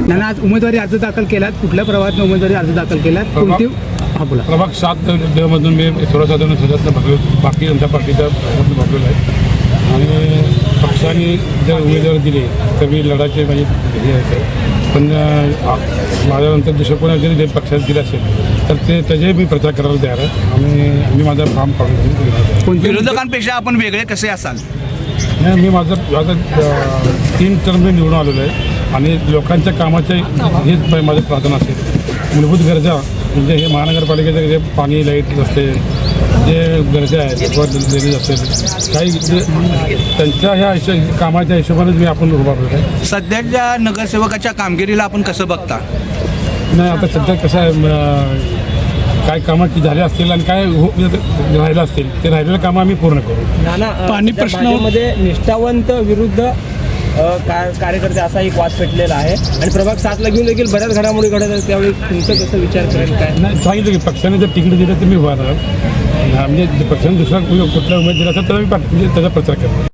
त्यांना आज उमेदवारी अर्ज दाखल केलात, कुठल्या प्रभागात उमेदवारी अर्ज दाखल केलात, कोणती? हा बोला. प्रभाग 7 मधून मी सर्वसाधारण सदस्यात भागलो, भारतीय जनता पार्टीच्या भागलेलो आहे आणि पक्षाने जर उमेदवार दिले तर मी लढाचे म्हणजे हे आहे. पण माझ्यानंतर दुसरं कोणा जरी पक्षात दिलं असेल तर त्याचे मी प्रचार करायला तयार आहे आणि मी माझा फॉर्म काढून विरोधकांपेक्षा आपण वेगळे कसे असाल? नाही, मी माझं 3 टर्म मी निवडून आलेलो आहे आणि लोकांच्या कामाचे हेच माझं प्रार्थना असेल. मूलभूत गरजा म्हणजे हे महानगरपालिकेचे जे पाणी लाईट असते, जे गरजा आहेत ड्रेनेज असेल, काही त्यांच्या ह्या कामाच्या हिशोबानेच मी आपण उभारलेलं आहे. सध्याच्या नगरसेवकाच्या कामगिरीला आपण कसं बघता? नाही, आता सध्या कसं आहे, काय कामं की झाले असतील आणि काय राहिलं असतील ते राहिलेलं कामं आम्ही पूर्ण करू. पाणी प्रश्नामध्ये निष्ठावंत विरुद्ध कार्यकर्ते असा एक वाद पेटलेला आहे आणि प्रभाग 7ला घेऊन देखील बऱ्याच घडामोडी घडत आहेत. त्यावेळी तुमचं कसं विचार करेल काय? नाही, सांगितलं की पक्षाने जर तिकीट दिलं तर मी उभा राहणार, म्हणजे पक्षाने दुसरा कुठला उमेद दिला असेल तर मी म्हणजे त्याचा प्रचार करतो.